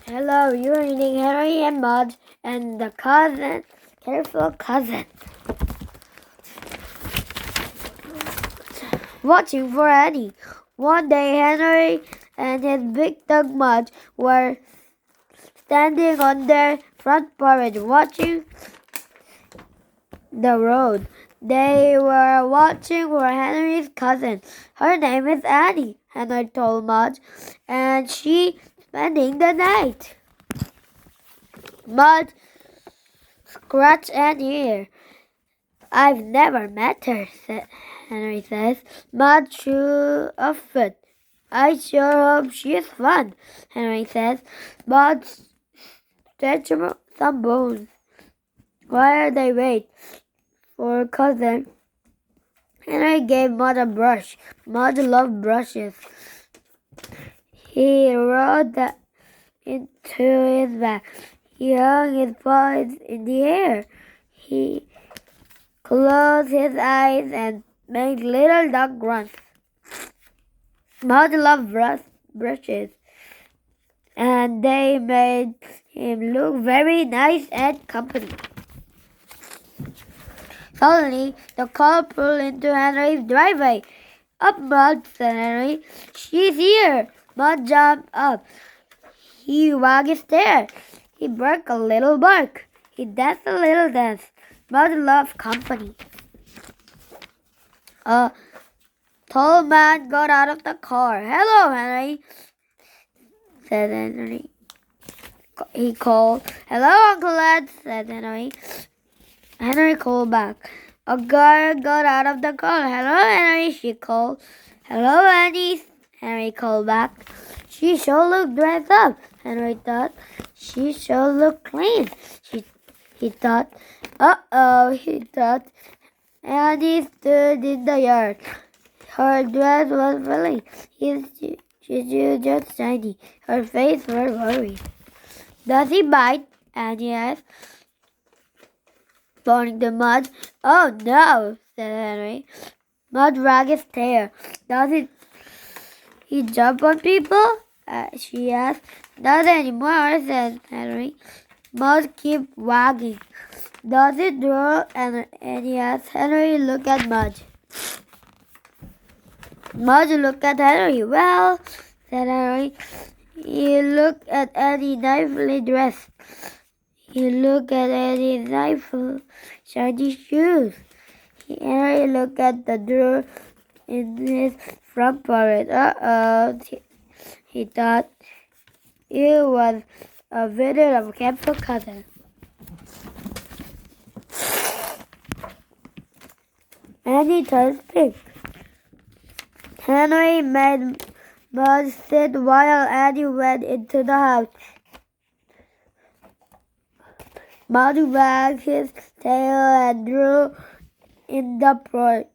Hello, you're reading Henry and Mudge and the careful cousin. Watching for Annie. One day, Henry and his big dog Mudge were standing on their front porch watching the road. They were watching for Henry's cousin. Her name is Annie, Henry told Mudge, and she's spending the night. Mudge scratched Annie's ear. I've never met her, Henry says. Mudge threw a foot. I sure hope she's fun, Henry says. Mudge stretched some bones. While they wait for cousin, Henry gave Mudge a brush. Mudge loved brushes. He rolled that into his bag. He hung his paws in the air. He closed his eyes and made little dog grunts. Mudge loved brushes, and they made him look very nice and company. Suddenly, the car pulled into Henry's driveway. Up, Mudge, said Henry. She's here. Mudge jumped up. He wagged his tail. He barked a little bark. He danced a little dance. Mudge loved company. A tall man got out of the car. Hello, Henry, said Henry. He called. Hello, Uncle Ed, said Henry. Henry called back. A girl got out of the car. Hello, Henry, she called. Hello, Annie, Henry called back. She sure looked dressed up, Henry thought. She sure looked clean, he thought. Uh-oh, he thought. Annie stood in the yard. Her dress was frilly. She was just shiny. Her face was worried. Does he bite? Annie asked, pointing to Mudge. Oh, no, said Henry. Mudge wagged his tail. Does he jump on people? She asked. Not anymore, said Henry. Mudge kept wagging. Does it draw? And he asked. Henry looked at Mudge. Mudge looked at Henry. Well, said Henry. He looked at Annie nicely dressed. He looked at Annie's nicely shiny shoes. Henry looked at the drawer in his front porch. Uh-oh, he thought. It was a visit of careful cousin. Annie turned pink. Henry made Mudge sit while Annie went into the house. Mudge wagged his tail and drew in the porch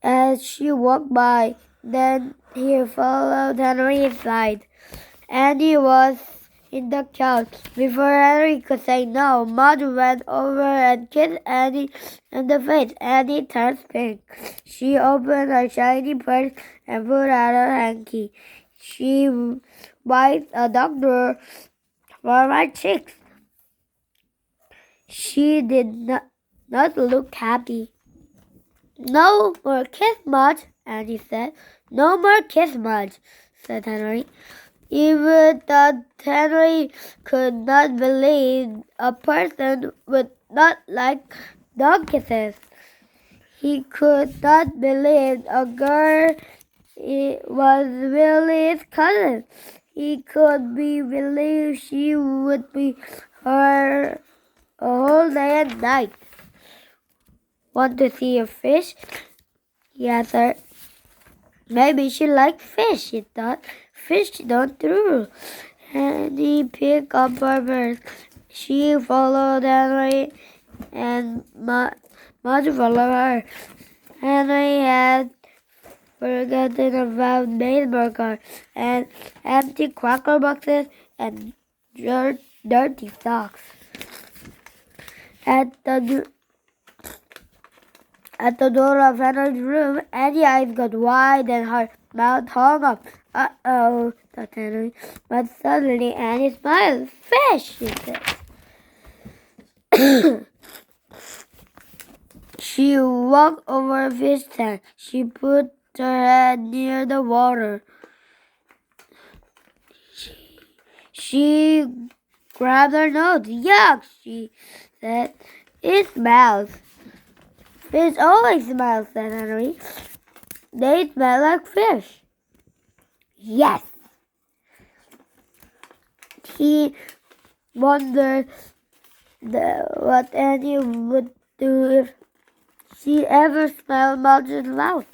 as she walked by. Then he followed Henry inside. Annie was in the couch. Before Henry could say no, Mudge went over and kissed Annie in the face. Annie turned pink. She opened her shiny purse and pulled out her hanky. She wiped a dog drawer for my cheeks. She did not look happy. No more kiss, Mudge, Annie said. No more kiss, Mudge, said Henry. Even though Henry could not believe a person would not like dog kisses. He could not believe a girl was really his cousin. He could believe she would be her a whole day and night. Want to see a fish? He asked her. Maybe she likes fish, he thought. Fish don't drool. And he picked up her purse. She followed Henry and Mudge followed her. Henry had forgotten about baseball cards and empty cracker boxes and dirty socks. At the door of Henry's room, Annie's eyes got wide and her mouth hung up. Uh-oh, thought Henry. But suddenly Annie smiled. Fish, she said. She walked over a fish tank. She put her head near the water. She grabbed her nose. Yuck, she said. It smells. Fish always smell, said Henry. They smell like fish. Yes. He wondered what Annie would do if she ever smelled Mudge's mouth.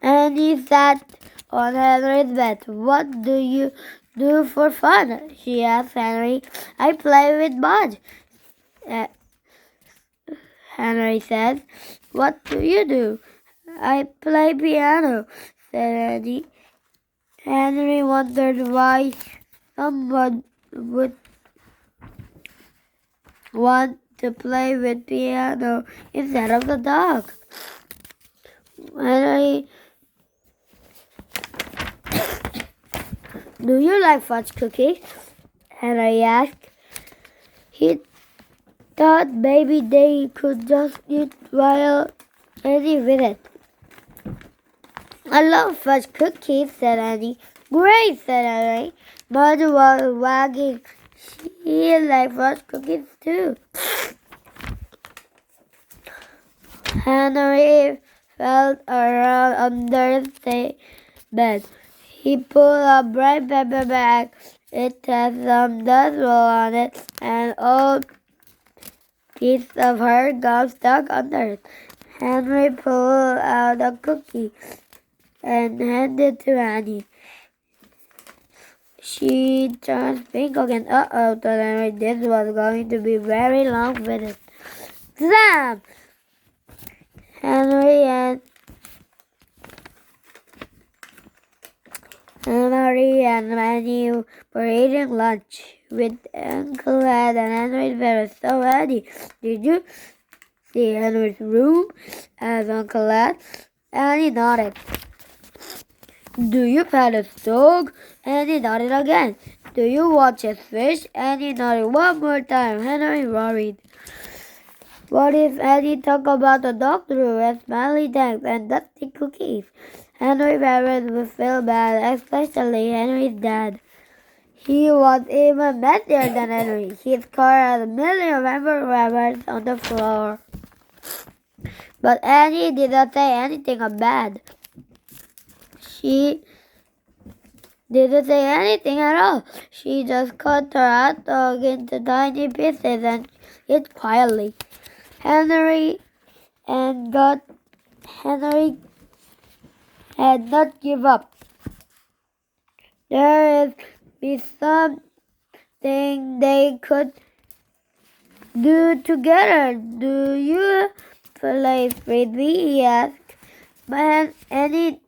Annie sat on Henry's bed. What do you do for fun? She asked Henry. I play with Mudge. Henry said. What do you do? I play piano, said Annie. Henry wondered why someone would want to play with piano instead of the dog. Henry, do you like fudge cookies? Henry asked. He thought maybe they could just eat while Annie with it. I love fudge cookies, said Annie. Great, said Henry. Mudge was wagging. She liked fudge cookies too. Henry felt around under the bed. He pulled a bright paper bag. It had some dust roll on it and old piece of her gum stuck under it. Henry pulled out a cookie and handed it to Annie. She turned pink again. Uh-oh, thought Henry. This was going to be a very long visit. Zam! Henry and Annie were eating lunch with Uncle Ed and Henry's parents. So, Annie, did you see Henry's room? Asked Uncle Ed. Annie nodded. Do you pet his dog? Annie nodded again. Do you watch his fish? Annie nodded one more time. Henry worried. What if Annie talked about the doctor and smelly tanks and dusty cookies? Henry's parents would feel bad, especially Henry's dad. He was even messier than Henry. His car had a million rubber rubbers on the floor. But Annie didn't say anything bad. She didn't say anything at all. She just cut her hot dog into tiny pieces and ate quietly. Henry had not given up. There is be something they could do together. Do you play frisbee? He asked. Annie.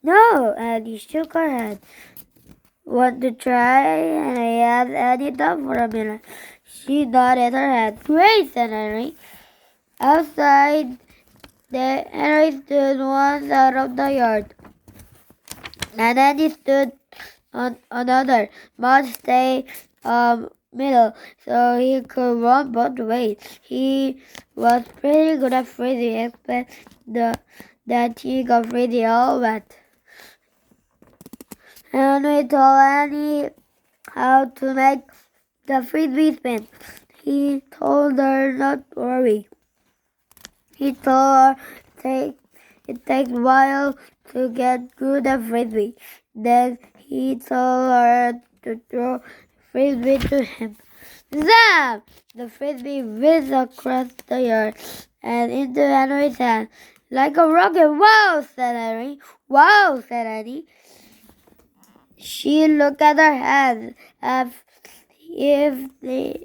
No, Annie shook her head. Want to try? And I asked Annie thought for a minute. She nodded her head. Great, said Henry. Outside, Henry stood one side of the yard, and Annie stood on another. Mudge stayed middle, so he could run both ways. He was pretty good at frisbee, except that he got frisbee all wet. Henry told Annie how to make the frisbee spin. He told her not to worry. He told her it takes a while to get good at frisbee. Then he told her to throw frisbee to him. Zam! The frisbee whizzed across the yard and into Henry's hand like a rocket. Wow, said Henry. Wow, said Annie. She looked at her hand as if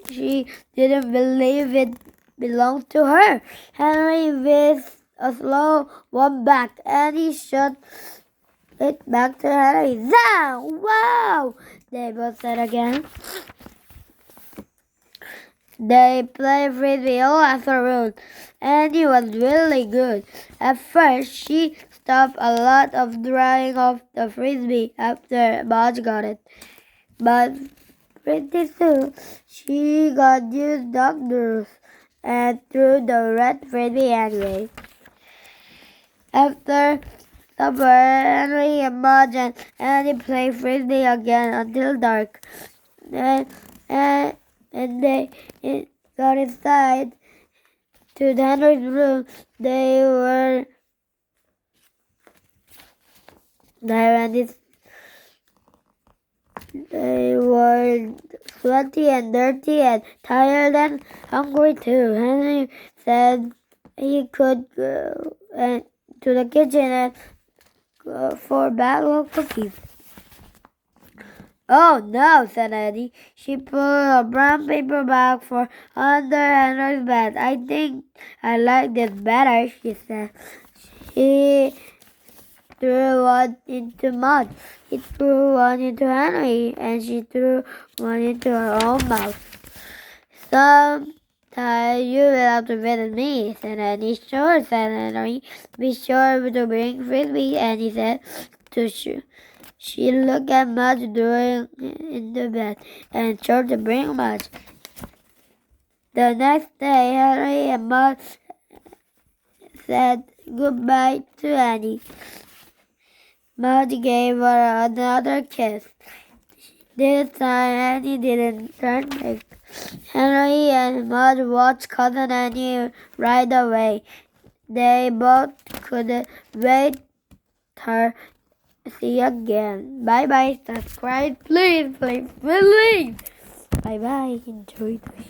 she didn't believe it belonged to her. Henry whizzed a slow one back, and he shot it back to Henry. Zam! Wow! They both said again. They played frisbee all afternoon, and it was really good. At first, she stopped a lot of drying off the frisbee after Mudge got it. But pretty soon, she got used doctors and threw the red frisbee anyway. After supper, Henry and Mudge and Annie played frisbee again until dark. And, and, and they got inside to Henry's room. They were sweaty and dirty and tired and hungry too. Henry said he could go to the kitchen and go for a bag of cookies. Oh no, said Eddie. She pulled a brown paper bag from under Henry's bed. I think I like this better, she said. She threw one into Mudge. He threw one into Henry, and she threw one into her own mouth. Sometime you will have to visit me, said Annie. Sure, said Henry. Be sure to bring frisbee, Annie said. She looked at Mudge doing in the bed and tried to bring Mudge. The next day, Henry and Mudge said goodbye to Annie. Mudge gave her another kiss. This time, Annie didn't turn back. Henry and Mudge watched Cousin Annie right away. They both couldn't wait her see you again. Bye bye. Subscribe, please. Bye bye. Enjoy the show.